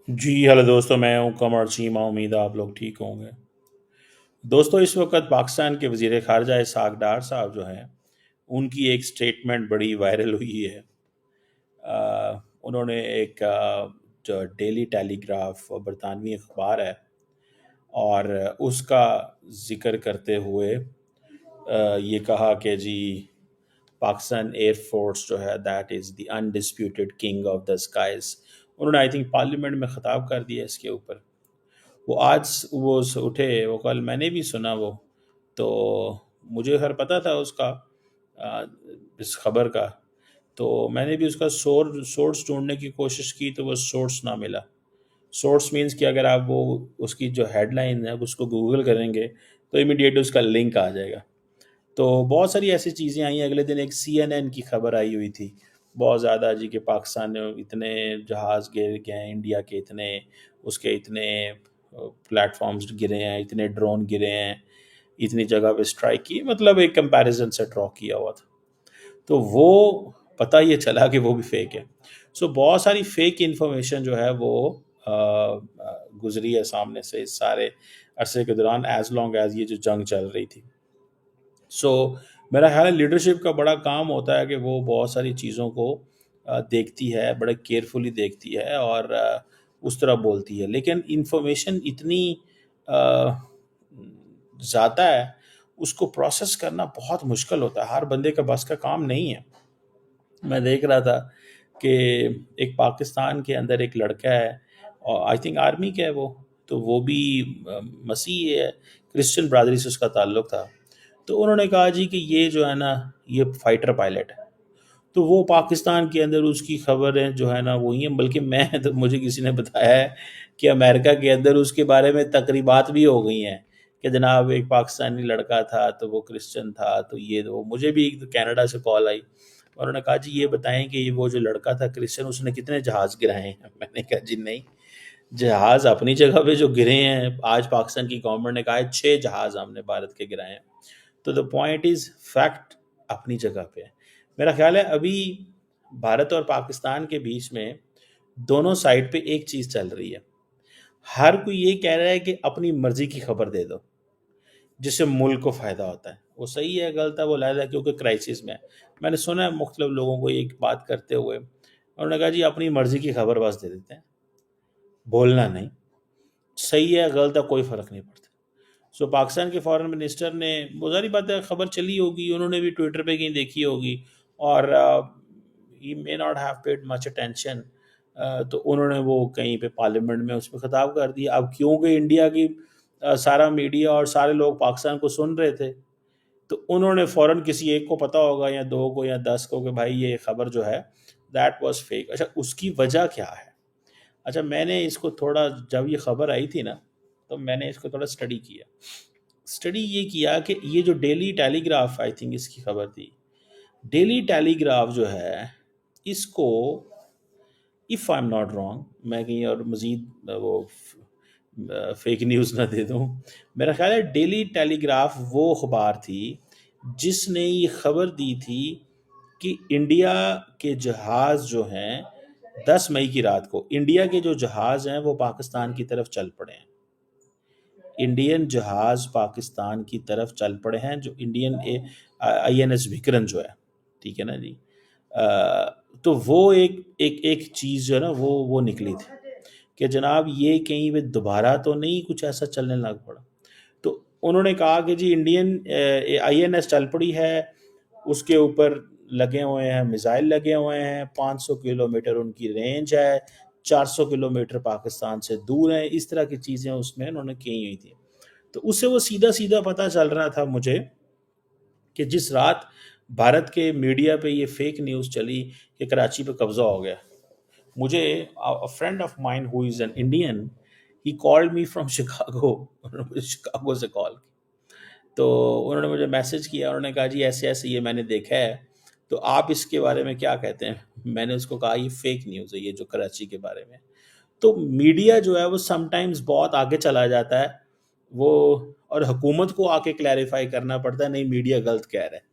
جی hello دوستوں، میں ہوں قمر چیمہ، امید ہے آپ لوگ ٹھیک ہوں گے۔ دوستوں، اس وقت پاکستان کے وزیر خارجہ اسحاق ڈار صاحب جو ہیں، ان کی ایک سٹیٹمنٹ بڑی وائرل ہوئی ہے۔ انہوں نے ایک جو ڈیلی ٹیلی گراف برطانوی اخبار ہے، اور اس کا ذکر کرتے ہوئے یہ کہا کہ جی پاکستان ایئر فورس جو ہے that is the undisputed king of the skies. انہوں نے آئی تھنک پارلیمنٹ میں خطاب کر دیا اس کے اوپر۔ وہ آج وہ اٹھے، وہ کل میں نے بھی سنا، وہ تو مجھے خیر پتہ تھا اس کا، آ، اس خبر کا، تو میں نے بھی اس کا سورس ڈھونڈنے کی کوشش کی تو وہ سورس نہ ملا۔ سورس مینس کہ اگر آپ وہ اس کی جو ہیڈ لائن ہے اس کو گوگل کریں گے تو امیڈیٹ اس کا لنک آ جائے گا۔ تو بہت ساری ایسی چیزیں آئیں۔ اگلے دن ایک CNN کی خبر آئی ہوئی تھی بہت زیادہ، جی کہ پاکستان میں اتنے جہاز گر گئے ہیں، انڈیا کے اتنے، اس کے اتنے پلیٹ فارمز گرے ہیں، اتنے ڈرون گرے ہیں، اتنی جگہ پہ اسٹرائک کی، مطلب ایک کمپیریزن سے ڈرا کیا ہوا تھا۔ تو وہ پتہ یہ چلا کہ وہ بھی فیک ہے۔ سو بہت ساری فیک انفارمیشن جو ہے وہ گزری ہے سامنے سے اس سارے عرصے کے دوران، ایز لانگ ایز یہ جو جنگ چل رہی تھی۔ سو میرا خیال ہے لیڈرشپ کا بڑا کام ہوتا ہے کہ وہ بہت ساری چیزوں کو دیکھتی ہے، بڑے کیئرفلی دیکھتی ہے اور اس طرح بولتی ہے، لیکن انفارمیشن اتنی زیادہ ہے، اس کو پروسیس کرنا بہت مشکل ہوتا ہے، ہر بندے کا بس کا کام نہیں ہے۔ میں دیکھ رہا تھا کہ ایک پاکستان کے اندر ایک لڑکا ہے، اور آئی تھنک آرمی کا ہے وہ، تو وہ بھی مسیحی ہے، کرسچن برادری سے اس کا تعلق تھا۔ تو انہوں نے کہا جی کہ یہ جو ہے نا، یہ فائٹر پائلٹ ہے۔ تو وہ پاکستان کے اندر اس کی خبریں جو ہے نا وہی ہیں، بلکہ میں تو مجھے کسی نے بتایا ہے کہ امریکہ کے اندر اس کے بارے میں تقریبات بھی ہو گئی ہیں کہ جناب ایک پاکستانی لڑکا تھا تو وہ کرسچن تھا، تو یہ وہ مجھے بھی ایک کینیڈا سے کال آئی، اور انہوں نے کہا جی یہ بتائیں کہ یہ وہ جو لڑکا تھا کرسچن، اس نے کتنے جہاز گرائے ہیں؟ میں نے کہا جی نہیں، جہاز اپنی جگہ پہ جو گرے ہیں، آج پاکستان کی گورنمنٹ نے کہا ہے 6 جہاز ہم نے بھارت کے گرائے ہیں۔ تو دا پوائنٹ از فیکٹ اپنی جگہ پہ ہے۔ میرا خیال ہے ابھی بھارت اور پاکستان کے بیچ میں دونوں سائڈ پہ ایک چیز چل رہی ہے، ہر کوئی یہ کہہ رہا ہے کہ اپنی مرضی کی خبر دے دو جس سے ملک کو فائدہ ہوتا ہے۔ وہ صحیح ہے غلط ہے وہ علیحدہ، کیونکہ کرائسس میں ہے۔ میں نے سنا ہے مختلف لوگوں کو ایک بات کرتے ہوئے، انہوں نے کہا جی اپنی مرضی کی خبر بس دے دیتے ہیں، بولنا نہیں، صحیح ہے غلط ہے کوئی فرق نہیں پڑتا۔ سو پاکستان کے فارن منسٹر نے، وہ ظاہری بات ہے خبر چلی ہوگی، انہوں نے بھی ٹویٹر پہ کہیں دیکھی ہوگی، اور he may not have paid much attention, تو انہوں نے وہ کہیں پہ پارلیمنٹ میں اس پہ خطاب کر دیا۔ اب کیونکہ انڈیا کی سارا میڈیا اور سارے لوگ پاکستان کو سن رہے تھے، تو انہوں نے فوراً کسی ایک کو پتا ہوگا یا 2 کو یا 10 کو کہ بھائی یہ خبر جو ہے دیٹ واز فیک۔ اچھا اس کی وجہ کیا ہے؟ اچھا میں نے اس کو تھوڑا، جب یہ خبر آئی تھی نا تو میں نے اس کو تھوڑا اسٹڈی کیا۔ اسٹڈی یہ کیا کہ یہ جو Daily Telegraph, I think اس کی خبر تھی، ڈیلی ٹیلی گراف جو ہے اس کو، if I am not wrong, میں کہیں اور مزید وہ فیک نیوز نہ دے دوں، میرا خیال ہے ڈیلی ٹیلی گراف وہ اخبار تھی جس نے یہ خبر دی تھی کہ انڈیا کے جہاز جو ہیں 10 مئی کی رات کو، انڈیا کے جو جہاز ہیں وہ پاکستان کی طرف چل پڑے ہیں، انڈین جہاز پاکستان کی طرف چل پڑے ہیں، جو انڈین INS وکرم جو ہے، ٹھیک ہے نا جی۔ تو وہ ایک چیز جو ہے نا وہ نکلی تھی کہ جناب یہ کہیں پہ دوبارہ تو نہیں کچھ ایسا چلنے لگ پڑا۔ تو انہوں نے کہا کہ جی انڈین INS چل پڑی ہے، اس کے اوپر لگے ہوئے ہیں میزائل، لگے ہوئے ہیں، 500 کلومیٹر ان کی رینج ہے، 400 کلومیٹر پاکستان سے دور ہیں، اس طرح کی چیزیں اس میں انہوں نے کی ہوئی تھی۔ تو اس سے وہ سیدھا سیدھا پتہ چل رہا تھا مجھے کہ جس رات بھارت کے میڈیا پہ یہ فیک نیوز چلی کہ کراچی پہ قبضہ ہو گیا، مجھے friend of mine who is an Indian, he called me from Chicago, انہوں نے مجھے شکاگو سے کال کی، تو انہوں نے مجھے میسج کیا، انہوں نے کہا جی ایسے ایسے یہ میں نے دیکھا ہے، تو آپ اس کے بارے میں کیا کہتے ہیں؟ میں نے اس کو کہا یہ فیک نیوز ہے، یہ جو کراچی کے بارے میں۔ تو میڈیا جو ہے وہ سم ٹائمز بہت آگے چلا جاتا ہے وہ، اور حکومت کو آ کے کلیریفائی کرنا پڑتا ہے نہیں میڈیا غلط کہہ رہا ہے۔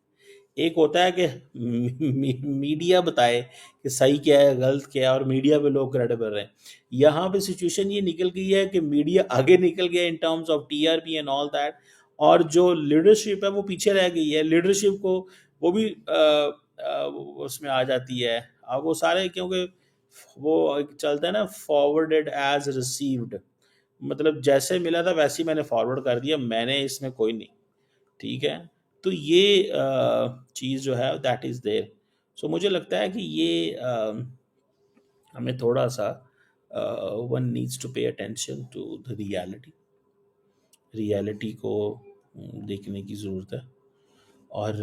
ایک ہوتا ہے کہ میڈیا بتائے کہ صحیح کیا ہے غلط کیا ہے، اور میڈیا پہ لوگ کریڈٹ کر رہے ہیں. یہاں پہ سچویشن یہ نکل گئی ہے کہ میڈیا آگے نکل گیا in terms of T R P and all that, اور جو لیڈرشپ ہے وہ پیچھے رہ گئی ہے. لیڈرشپ کو وہ بھی اس میں آ جاتی ہے. اب وہ سارے کیونکہ وہ ایک چلتا ہے نا فارورڈیڈ ایز ریسیوڈ، مطلب جیسے ملا تھا ویسے ہی میں نے فارورڈ کر دیا، میں نے اس میں کوئی نہیں. ٹھیک ہے، تو یہ چیز جو ہے دیٹ از دیر. سو مجھے لگتا ہے کہ یہ ہمیں تھوڑا سا one needs to pay attention to the reality کو دیکھنے کی ضرورت ہے. اور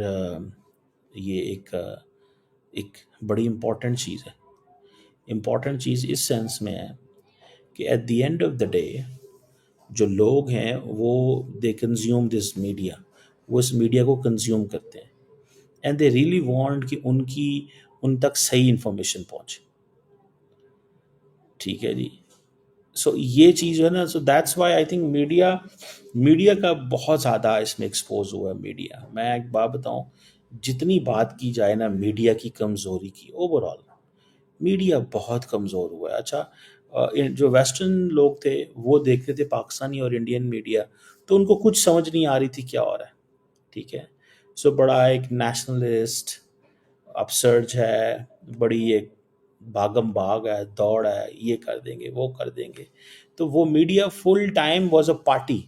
یہ ایک بڑی امپورٹنٹ چیز ہے. امپورٹنٹ چیز اس سینس میں ہے کہ at the end of the day جو لوگ ہیں وہ دے کنزیوم دس میڈیا، وہ اس میڈیا کو کنزیوم کرتے ہیں، اینڈ دے ریئلی وانٹ کہ ان تک صحیح انفارمیشن پہنچے. ٹھیک ہے جی. سو یہ چیز ہے نا، so that's why I think media کا بہت زیادہ اس میں ایکسپوز ہوا ہے. میڈیا، میں ایک بات بتاؤں، جتنی بات کی جائے نا میڈیا کی کمزوری کی، اوور آل میڈیا بہت کمزور ہوا ہے. اچھا جو ویسٹرن لوگ تھے وہ دیکھتے تھے پاکستانی اور انڈین میڈیا، تو ان کو کچھ سمجھ نہیں آ رہی تھی کیا ہو رہا ہے. ٹھیک ہے، سو بڑا ایک نیشنلسٹ اپسرج ہے، بڑی ایک بھاگم بھاگ ہے، دوڑ ہے، یہ کر دیں گے وہ کر دیں گے. تو وہ media full time was a party.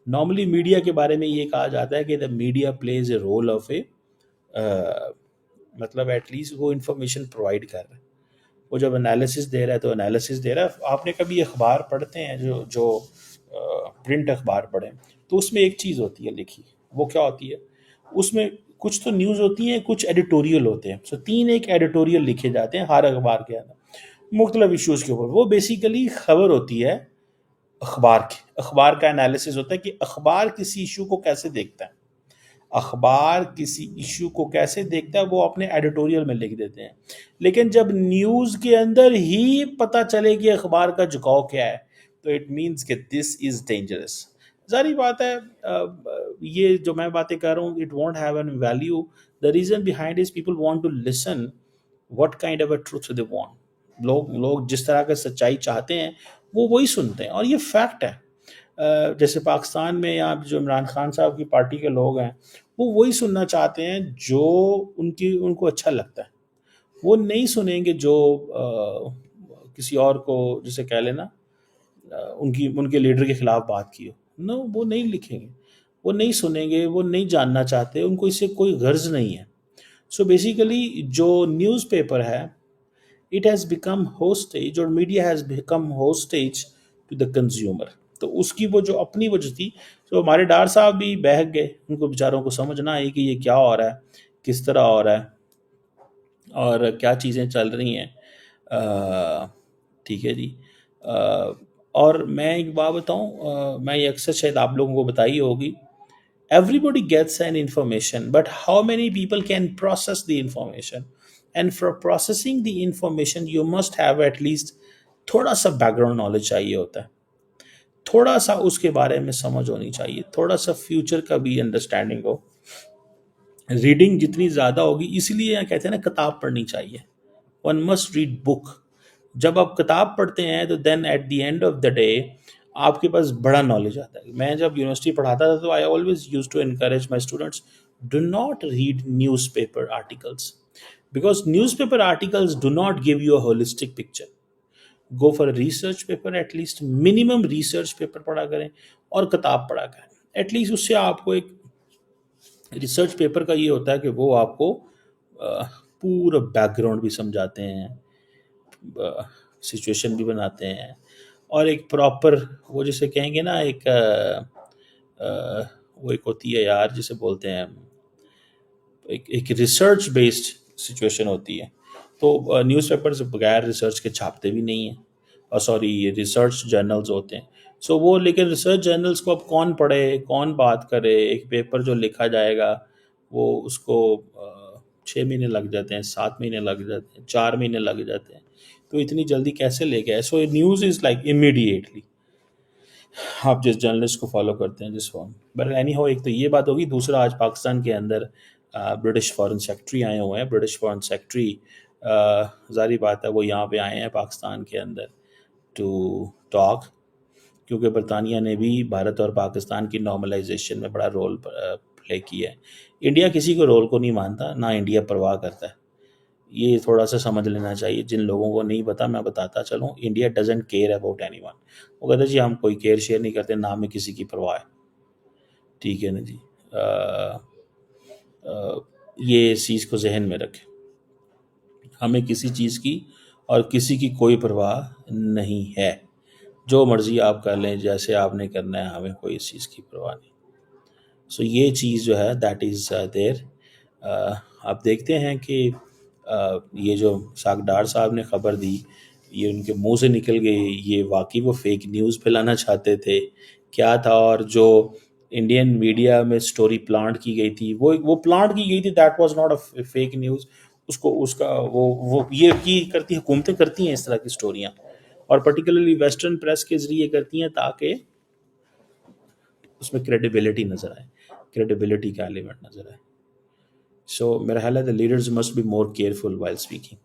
Normally media کے بارے میں یہ کہا جاتا ہے کہ the media plays a role of a, مطلب ایٹ لیسٹ وہ انفارمیشن پرووائڈ کر رہا ہے. وہ جب انالیسس دے رہا ہے تو انالیسس دے رہا ہے. آپ نے کبھی اخبار پڑھتے ہیں جو پرنٹ اخبار پڑھیں تو اس میں ایک چیز ہوتی ہے لکھی، وہ کیا ہوتی ہے؟ اس میں کچھ تو نیوز ہوتی ہیں، کچھ ایڈیٹوریل ہوتے ہیں. سو 3 ایک ایڈیٹوریل لکھے جاتے ہیں ہر اخبار کے اندر مختلف ایشوز کے اوپر. وہ بیسیکلی خبر ہوتی ہے اخبار کا انالیسس ہوتا ہے کہ اخبار کسی ایشو کو کیسے دیکھتا ہے. اخبار کسی ایشو کو کیسے دیکھتا ہے وہ اپنے ایڈیٹوریل میں لکھ دیتے ہیں. لیکن جب نیوز کے اندر ہی پتہ چلے کہ اخبار کا جھکاؤ کیا ہے تو اٹ مینس کہ دس از ڈینجرس. ظاہری بات ہے یہ جو میں باتیں کر رہا ہوں it won't have any value. The reason behind is people want to listen what kind of a truth they want. لوگ جس طرح کا سچائی چاہتے ہیں وہ وہی سنتے ہیں، اور یہ فیکٹ ہے. جیسے پاکستان میں یا جو عمران خان صاحب کی پارٹی کے لوگ ہیں وہ وہی سننا چاہتے ہیں جو ان کو اچھا لگتا ہے. وہ نہیں سنیں گے جو کسی اور کو جسے کہہ لینا ان کے لیڈر کے خلاف بات کی ہو. نو، وہ نہیں لکھیں گے، وہ نہیں سنیں گے، وہ نہیں جاننا چاہتے، ان کو اس سے کوئی غرض نہیں ہے. سو بیسیکلی جو نیوز پیپر ہے اٹ ہیز بیکم ہوسٹیج، اور media has become hostage to the consumer. تو اس کی وہ جو اپنی وجہ تھی، تو ہمارے ڈار صاحب بھی بہک گئے، ان کو بیچاروں کو سمجھ نہ آئی کہ یہ کیا ہو رہا ہے، کس طرح ہو رہا ہے، اور کیا چیزیں چل رہی ہیں. ٹھیک ہے جی. اور میں ایک بات بتاؤں، میں یہ اکثر شاید آپ لوگوں کو بتائی ہوگی. Everybody gets an information, but how many people can process the information? And for processing the information, you must have at least تھوڑا سا بیک گراؤنڈ نالج چاہیے ہوتا ہے، تھوڑا سا اس کے بارے میں سمجھ ہونی چاہیے، تھوڑا سا فیوچر کا بھی انڈرسٹینڈنگ ہو. ریڈنگ جتنی زیادہ ہوگی، اسی لیے کہتے ہیں نا کتاب پڑھنی چاہیے. One must read book. جب آپ کتاب پڑھتے ہیں تو then at the end of the day آپ کے پاس بڑا نالج آتا ہے. میں جب یونیورسٹی پڑھاتا تھا تو I always use to encourage my students do not read newspaper articles because newspaper articles do not give you a holistic picture. Go for a research paper, at least minimum research paper پڑھا کریں اور کتاب پڑھا کریں. At least اس سے آپ کو ایک ریسرچ پیپر کا یہ ہوتا ہے کہ وہ آپ کو پورا بیک گراؤنڈ بھی سمجھاتے ہیں، سچویشن بھی بناتے ہیں، اور ایک پراپر وہ جسے کہیں گے نا ایک وہ ایک ہوتی ہے یار جسے بولتے ہیں ایک ریسرچ بیسڈ سچویشن ہوتی ہے. تو نیوز پیپرز بغیر ریسرچ کے چھاپتے بھی نہیں ہیں، اور سوری یہ ریسرچ جرنلز ہوتے ہیں. سو وہ لیکن ریسرچ جرنلز کو اب کون پڑھے، کون بات کرے. ایک پیپر جو لکھا جائے گا وہ اس کو 6 مہینے لگ جاتے ہیں، 7 مہینے لگ جاتے ہیں، 4 مہینے لگ جاتے ہیں. تو اتنی جلدی کیسے لے کے آئے؟ سو نیوز از لائک امیڈیٹلی آپ جس جرنلسٹ کو فالو کرتے ہیں جس فارم. بٹ اینی ہو، ایک تو یہ بات ہوگی. دوسرا، آج پاکستان کے اندر برٹش فارن سیکٹری آئے ہوئے ہیں. برٹش فارن سیکٹری ظاہری بات ہے وہ یہاں پہ آئے ہیں پاکستان کے اندر ٹو ٹاک، کیونکہ برطانیہ نے بھی بھارت اور پاکستان کی نارملائزیشن میں بڑا رول پلے کیا ہے. انڈیا کسی کو رول کو نہیں مانتا، نہ انڈیا پرواہ کرتا ہے. یہ تھوڑا سا سمجھ لینا چاہیے جن لوگوں کو نہیں پتا. میں بتاتا چلوں، India doesn't care about any one. وہ کہتے ہیں جی ہم کوئی کیئر شیئر نہیں کرتے، نہ ہمیں کسی کی پرواہ ہے. ٹھیک ہے نا جی. یہ اس چیز کو ذہن میں رکھیں، ہمیں کسی چیز کی اور کسی کی کوئی پرواہ نہیں ہے. جو مرضی آپ کر لیں، جیسے آپ نے کرنا ہے، ہمیں کوئی اس چیز کی پرواہ نہیں. سو یہ چیز جو ہے دیٹ از دیر. آپ دیکھتے ہیں کہ یہ جو ساکھ ڈار صاحب نے خبر دی، یہ ان کے منہ سے نکل گئی، یہ واقعی وہ فیک نیوز پھیلانا چاہتے تھے کیا تھا؟ اور جو انڈین میڈیا میں سٹوری پلانٹ کی گئی تھی وہ پلانٹ کی گئی تھی، that was not a fake news. اس کا وہ یہ کی کرتی حکومتیں کرتی ہیں اس طرح کی سٹوریاں، اور پرٹیکولرلی ویسٹرن پریس کے ذریعے کرتی ہیں تاکہ اس میں کریڈیبلٹی نظر آئے، کریڈیبلٹی کا ایلیمنٹ نظر آئے. سو میرا خیال ہے the leaders must be more careful while speaking.